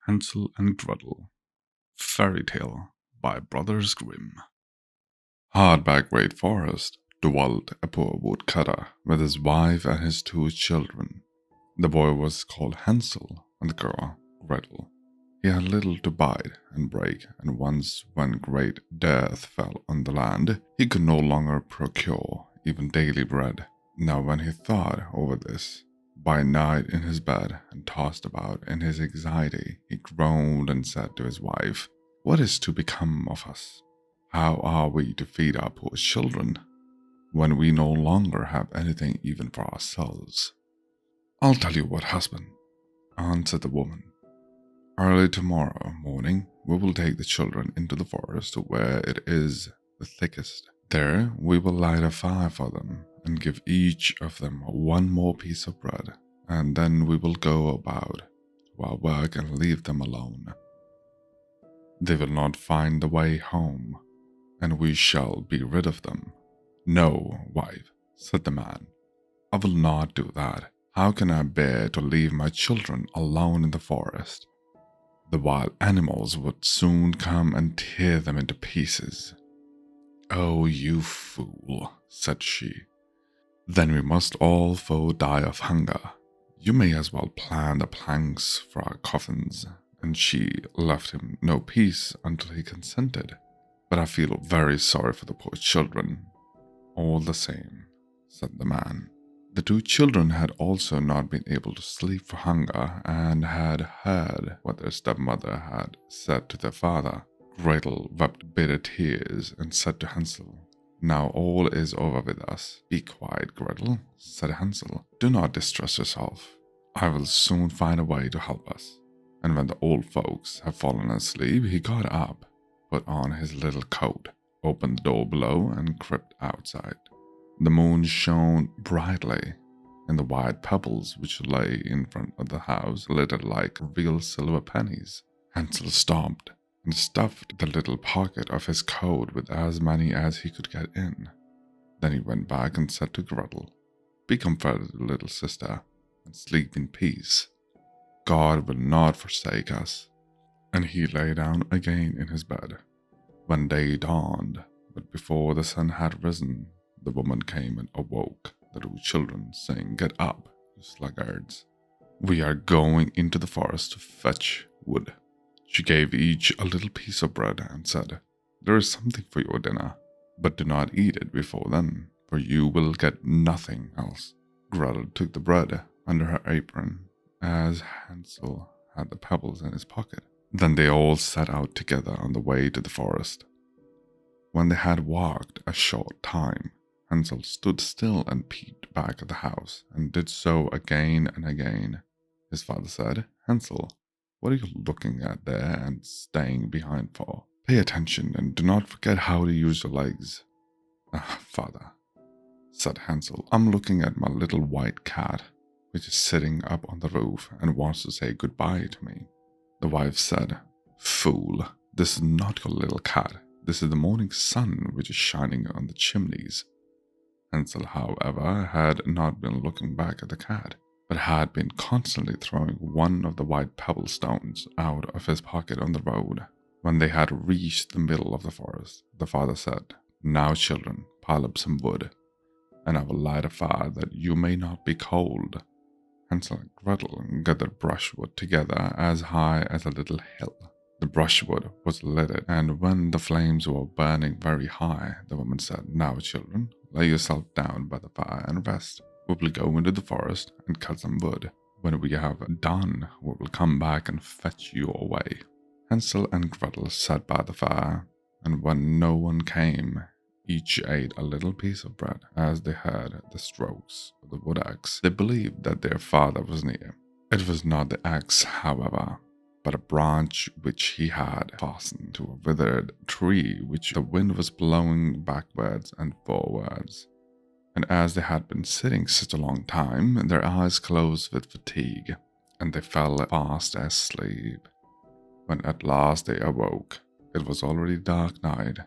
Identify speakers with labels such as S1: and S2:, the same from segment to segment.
S1: Hansel and Gretel. Fairy Tale by Brothers Grimm. Hard by a great forest dwelt a poor woodcutter with his wife and his two children. The boy was called Hansel and the girl Gretel. He had little to bite and break, and once when great dearth fell on the land, he could no longer procure even daily bread. Now when he thought over this, by night in his bed and tossed about in his anxiety, he groaned and said to his wife, "What is to become of us? How are we to feed our poor children when we no longer have anything even for ourselves?" "I'll tell you what, husband," answered the woman. "Early tomorrow morning we will take the children into the forest to where it is the thickest. There we will light a fire for them and give each of them one more piece of bread, and then we will go about to our work and leave them alone. They will not find the way home, and we shall be rid of them." "No, wife," said the man, "I will not do that. How can I bear to leave my children alone in the forest? The wild animals would soon come and tear them into pieces." "Oh, you fool," said she. "Then we must all four die of hunger. You may as well plant the planks for our coffins." And she left him no peace until he consented. "But I feel very sorry for the poor children." "All the same," said the man. The two children had also not been able to sleep for hunger, and had heard what their stepmother had said to their father. Gretel wept bitter tears and said to Hansel, "Now all is over with us." "Be quiet, Gretel," said Hansel. "Do not distress yourself. I will soon find a way to help us." And when the old folks had fallen asleep, he got up, put on his little coat, opened the door below, and crept outside. The moon shone brightly, and the white pebbles which lay in front of the house glittered like real silver pennies. Hansel stopped and stuffed the little pocket of his coat with as many as he could get in. Then he went back and said to Gretel, "Be comforted, little sister, and sleep in peace. God will not forsake us." And he lay down again in his bed. When day dawned, but before the sun had risen, the woman came and awoke the two children, saying, "Get up, you sluggards. We are going into the forest to fetch wood." She gave each a little piece of bread and said, "There is something for your dinner, but do not eat it before then, for you will get nothing else." Gretel took the bread under her apron, as Hansel had the pebbles in his pocket. Then they all set out together on the way to the forest. When they had walked a short time, Hansel stood still and peeped back at the house, and did so again and again. His father said, "Hansel, what are you looking at there and staying behind for? Pay attention and do not forget how to use your legs." "Ah, father," said Hansel, "I'm looking at my little white cat, which is sitting up on the roof and wants to say goodbye to me." The wife said, "Fool, this is not your little cat. This is the morning sun which is shining on the chimneys." Hansel, however, had not been looking back at the cat, but had been constantly throwing one of the white pebble stones out of his pocket on the road. When they had reached the middle of the forest, the father said, "Now, children, pile up some wood, and I will light a fire that you may not be cold." Hansel and Gretel gathered brushwood together as high as a little hill. The brushwood was lighted, and when the flames were burning very high, the woman said, "Now, children, lay yourself down by the fire and rest. We will go into the forest and cut some wood. When we have done, we will come back and fetch you away." Hansel and Gretel sat by the fire, and when no one came, each ate a little piece of bread. As they heard the strokes of the wood axe, they believed that their father was near. It was not the axe, however, but a branch which he had fastened to a withered tree which the wind was blowing backwards and forwards. And as they had been sitting such a long time, their eyes closed with fatigue, and they fell fast asleep. When at last they awoke, it was already dark night.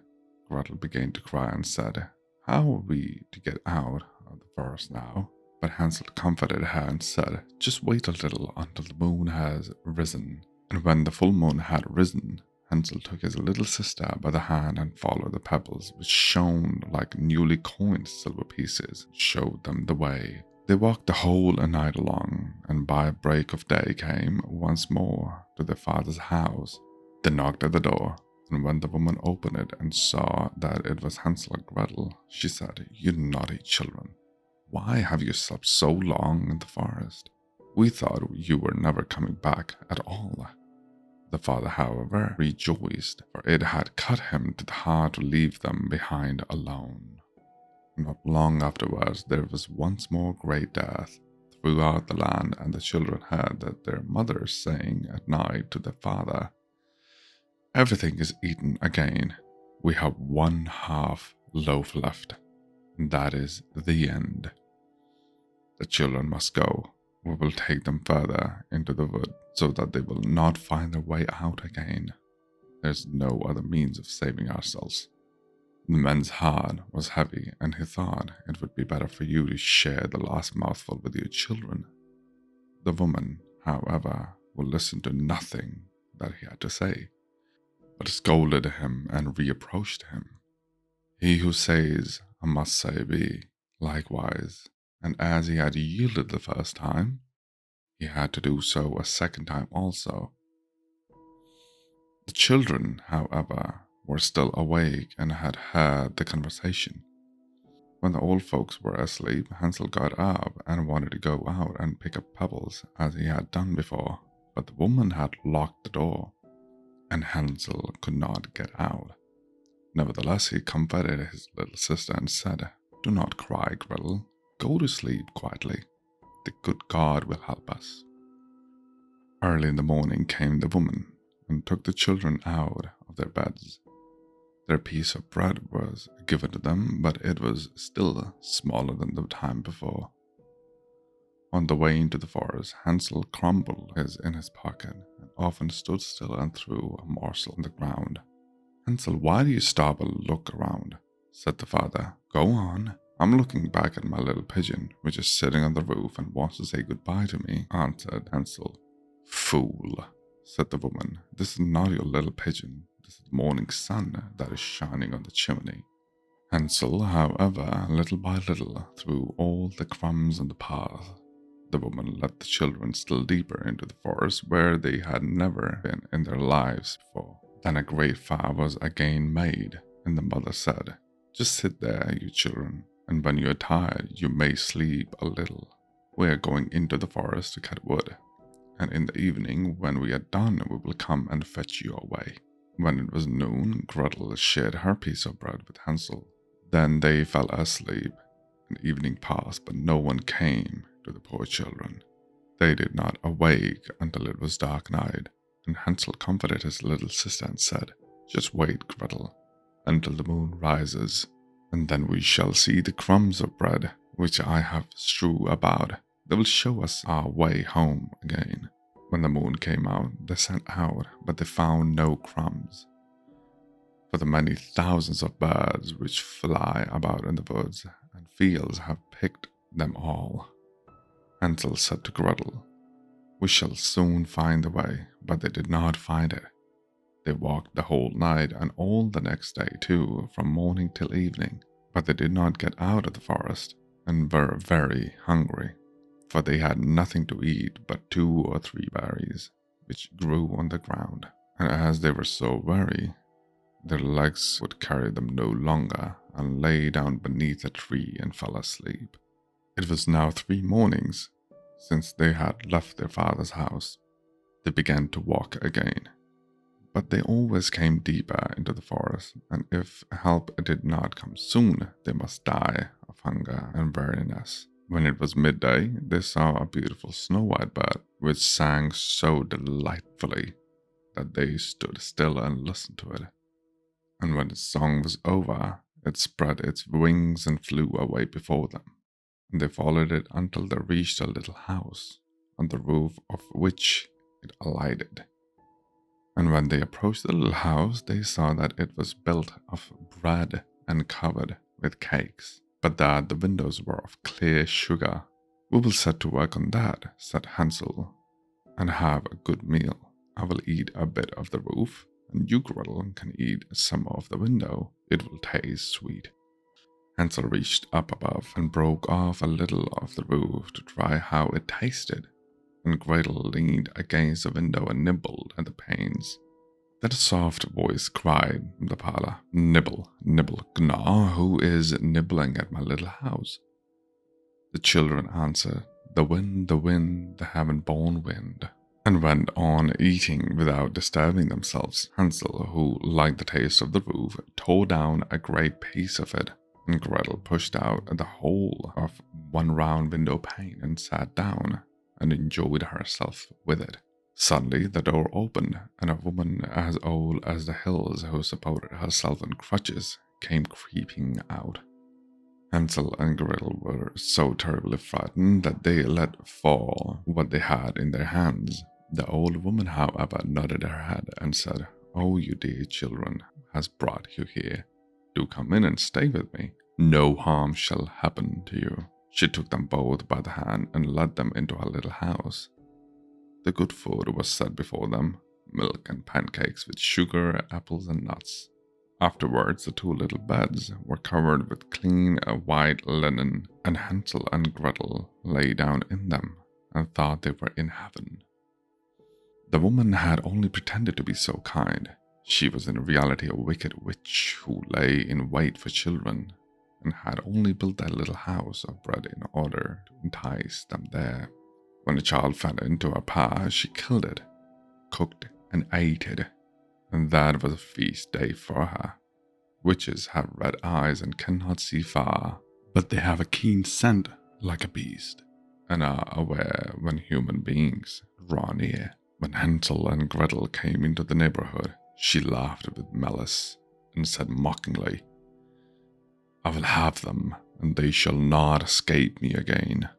S1: Gretel began to cry and said, "How are we to get out of the forest now?" But Hansel comforted her and said, "Just wait a little until the moon has risen. And when the full moon had risen, Hansel took his little sister by the hand and followed the pebbles, which shone like newly coined silver pieces, and showed them the way. They walked the whole night along, and by break of day came once more to their father's house. They knocked at the door, and when the woman opened it and saw that it was Hansel and Gretel, she said, "You naughty children, why have you slept so long in the forest? We thought you were never coming back at all." The father, however, rejoiced, for it had cut him to the heart to leave them behind alone. Not long afterwards, there was once more great dearth throughout the land, and the children heard that their mothers saying at night to their father, "Everything is eaten again. We have 1/2 loaf left, and that is the end. The children must go. We will take them further into the wood so that they will not find their way out again. There's no other means of saving ourselves." The man's heart was heavy, and he thought it would be better for you to share the last mouthful with your children. The woman, however, would listen to nothing that he had to say, but scolded him and reproached him. He who says a must say be, likewise, and as he had yielded the first time, he had to do so a second time also. The children, however, were still awake and had heard the conversation. When the old folks were asleep, Hansel got up and wanted to go out and pick up pebbles as he had done before, but the woman had locked the door, and Hansel could not get out. Nevertheless, he comforted his little sister and said, "Do not cry, Gretel. Go to sleep quietly. The good God will help us." Early in the morning came the woman and took the children out of their beds. Their piece of bread was given to them, but it was still smaller than the time before. On the way into the forest, Hansel crumbled his in his pocket and often stood still and threw a morsel on the ground. "Hansel, why do you stop and look around?" said the father. "Go on. I'm looking back at my little pigeon, which is sitting on the roof and wants to say goodbye to me," answered Hansel. "Fool," said the woman. "This is not your little pigeon. This is the morning sun that is shining on the chimney." Hansel, however, little by little, threw all the crumbs on the path. The woman led the children still deeper into the forest, where they had never been in their lives before. Then a great fire was again made, and the mother said, "Just sit there, you children, and when you are tired, you may sleep a little. We are going into the forest to cut wood, and in the evening, when we are done, we will come and fetch you away." When it was noon, Gretel shared her piece of bread with Hansel. Then they fell asleep, and evening passed, but no one came to the poor children. They did not awake until it was dark night, and Hansel comforted his little sister and said, "Just wait, Gretel, until the moon rises, and then we shall see the crumbs of bread which I have strewn about. They will show us our way home again." When the moon came out, they set out, but they found no crumbs, for the many thousands of birds which fly about in the woods and fields have picked them all. Hansel said to Gretel, "We shall soon find the way," but they did not find it. They walked the whole night and all the next day too, from morning till evening, but they did not get out of the forest and were very hungry, for they had nothing to eat but 2 or 3 berries, which grew on the ground, and as they were so weary, their legs would carry them no longer, and lay down beneath a tree and fell asleep. It was now 3 mornings since they had left their father's house. They began to walk again, but they always came deeper into the forest, and if help did not come soon, they must die of hunger and weariness. When it was midday, they saw a beautiful snow-white bird, which sang so delightfully that they stood still and listened to it. And when its song was over, it spread its wings and flew away before them, and they followed it until they reached a little house, on the roof of which it alighted. And when they approached the little house, they saw that it was built of bread and covered with cakes, but that the windows were of clear sugar. "We will set to work on that," said Hansel, "and have a good meal." I will eat a bit of the roof, and you, Gretel, can eat some of the window. It will taste sweet. Hansel reached up above and broke off a little of the roof to try how it tasted, and Gretel leaned against the window and nibbled at the panes. Then a soft voice cried from the parlor, "Nibble, nibble, gnaw, who is nibbling at my little house?" The children answered, the wind, the heaven-born wind," and went on eating without disturbing themselves. Hansel, who liked the taste of the roof, tore down a great piece of it, and Gretel pushed out the whole of one round window pane and sat down and enjoyed herself with it. Suddenly the door opened, and a woman as old as the hills, who supported herself on crutches, came creeping out. Hansel and Gretel were so terribly frightened that they let fall what they had in their hands. The old woman, however, nodded her head and said, "Oh, you dear children, who has brought you here? Do come in and stay with me. No harm shall happen to you." She took them both by the hand and led them into her little house. The good food was set before them, milk and pancakes with sugar, apples and nuts. Afterwards, the two little beds were covered with clean white linen, and Hansel and Gretel lay down in them and thought they were in heaven. The woman had only pretended to be so kind. She was in reality a wicked witch who lay in wait for children, and had only built that little house of bread in order to entice them there. When a child fell into her path, she killed it, cooked and ate it, and that was a feast day for her. Witches have red eyes and cannot see far, but they have a keen scent like a beast, and are aware when human beings draw near. When Hansel and Gretel came into the neighborhood, she laughed with malice and said mockingly, "I will have them, and they shall not escape me again."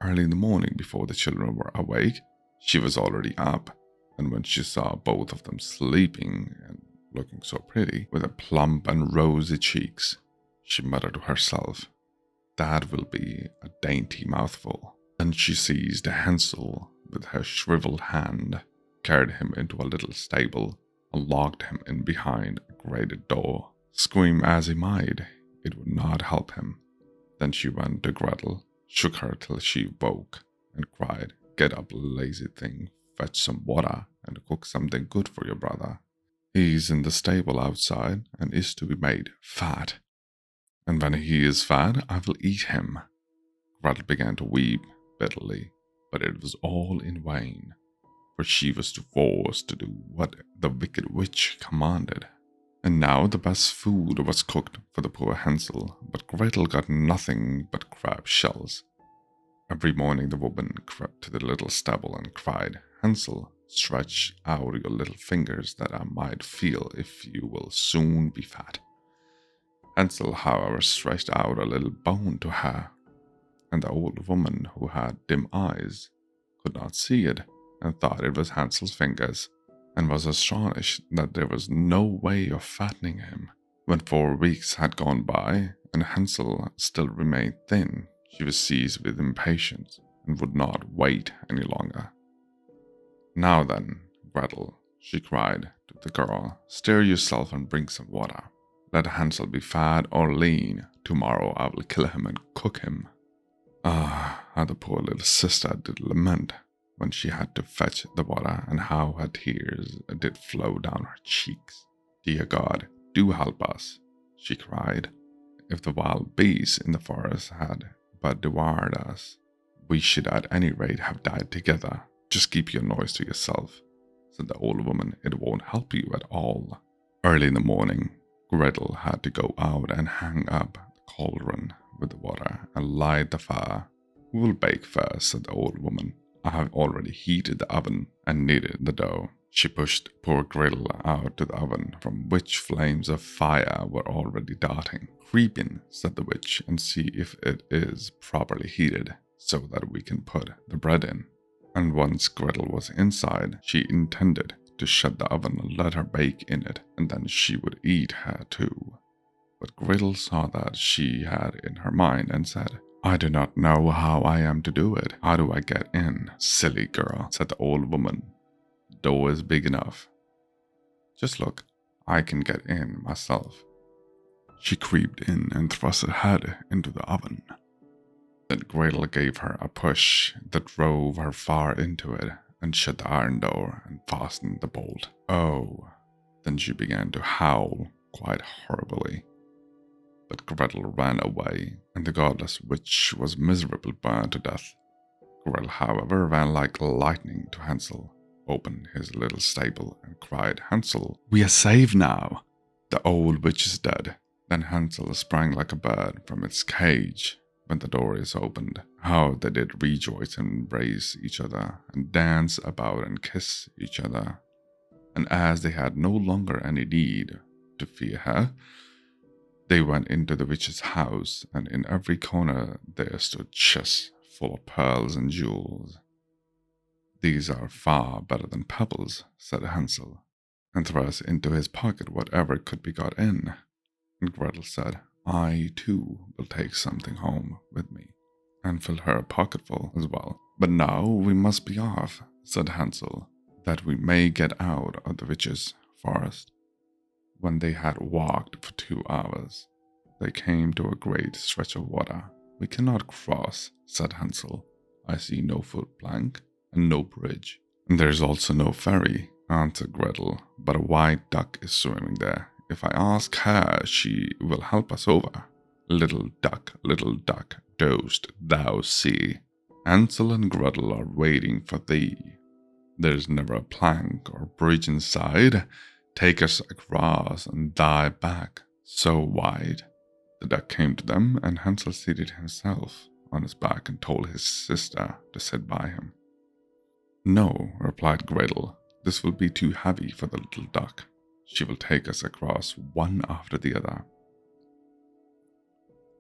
S1: Early in the morning, before the children were awake, she was already up, and when she saw both of them sleeping and looking so pretty, with their plump and rosy cheeks, she muttered to herself, "That will be a dainty mouthful." Then she seized Hansel with her shriveled hand, carried him into a little stable, and locked him in behind a grated door. Scream as he might, it would not help him. Then she went to Gretel, shook her till she woke, and cried, "Get up, lazy thing, fetch some water, and cook something good for your brother. He's in the stable outside, and is to be made fat. And when he is fat, I will eat him." Gretel began to weep bitterly, but it was all in vain, for she was forced to do what the wicked witch commanded. And now the best food was cooked for the poor Hansel, but Gretel got nothing but crab shells. Every morning the woman crept to the little stable and cried, "Hansel, stretch out your little fingers that I might feel if you will soon be fat." Hansel, however, stretched out a little bone to her, and the old woman, who had dim eyes, could not see it, and thought it was Hansel's fingers, and was astonished that there was no way of fattening him. When 4 weeks had gone by, and Hansel still remained thin, she was seized with impatience, and would not wait any longer. "Now then, Gretel," she cried to the girl, "stir yourself and bring some water. Let Hansel be fat or lean. Tomorrow I will kill him and cook him." Ah, how the poor little sister did lament when she had to fetch the water, and how her tears did flow down her cheeks. "Dear God, do help us," she cried. "If the wild beasts in the forest had but devoured us, we should at any rate have died together. Just keep your noise to yourself," said the old woman. "It won't help you at all." Early in the morning, Gretel had to go out and hang up the cauldron with the water and light the fire. "We will bake first," said the old woman. "I have already heated the oven and kneaded the dough." She pushed poor Gretel out to the oven, from which flames of fire were already darting. "Creep in," said the witch, "and see if it is properly heated, so that we can put the bread in." And once Gretel was inside, she intended to shut the oven and let her bake in it, and then she would eat her too. But Gretel saw that she had in her mind, and said, "I do not know how I am to do it. How do I get in?" "Silly girl," said the old woman. door is big enough. Just look, I can get in myself." She creeped in and thrust her head into the oven. Then Gretel gave her a push that drove her far into it and shut the iron door and fastened the bolt. Oh, then she began to howl quite horribly. But Gretel ran away, and the godless witch was miserably burned to death. Gretel, however, ran like lightning to Hansel, opened his little stable, and cried, "Hansel, we are saved now! The old witch is dead." Then Hansel sprang like a bird from its cage when the door is opened. How they did rejoice and embrace each other, and dance about and kiss each other. And as they had no longer any need to fear her, they went into the witch's house, and in every corner there stood chests full of pearls and jewels. "These are far better than pebbles," said Hansel, and thrust into his pocket whatever could be got in. And Gretel said, "I too will take something home with me," and filled her pocketful as well. "But now we must be off," said Hansel, "that we may get out of the witch's forest." When they had walked for 2 hours, they came to a great stretch of water. "We cannot cross," said Hansel. "I see no footplank and no bridge." "And there is also no ferry," answered Gretel, "but a white duck is swimming there. If I ask her, she will help us over." Little duck, dost thou see? Hansel and Gretel are waiting for thee. There's never a plank or bridge in sight. Take us across and thy back so wide. The duck came to them, and Hansel seated himself on his back and told his sister to sit by him. "No," replied Gretel, "this will be too heavy for the little duck. She will take us across one after the other."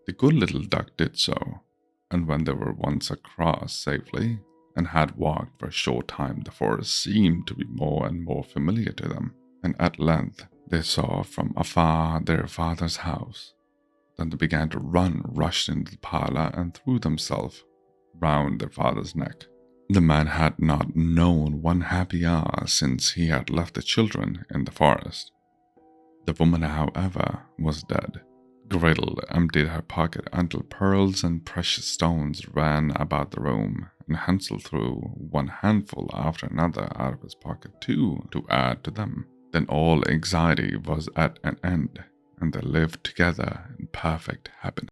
S1: The good little duck did so, and when they were once across safely, and had walked for a short time, the forest seemed to be more and more familiar to them, and at length they saw from afar their father's house. Then they began to run, rushed into the parlor, and threw themselves round their father's neck. The man had not known one happy hour since he had left the children in the forest. The woman, however, was dead. Gretel emptied her pocket until pearls and precious stones ran about the room, and Hansel threw one handful after another out of his pocket too, to add to them. Then all anxiety was at an end, and they lived together in perfect happiness.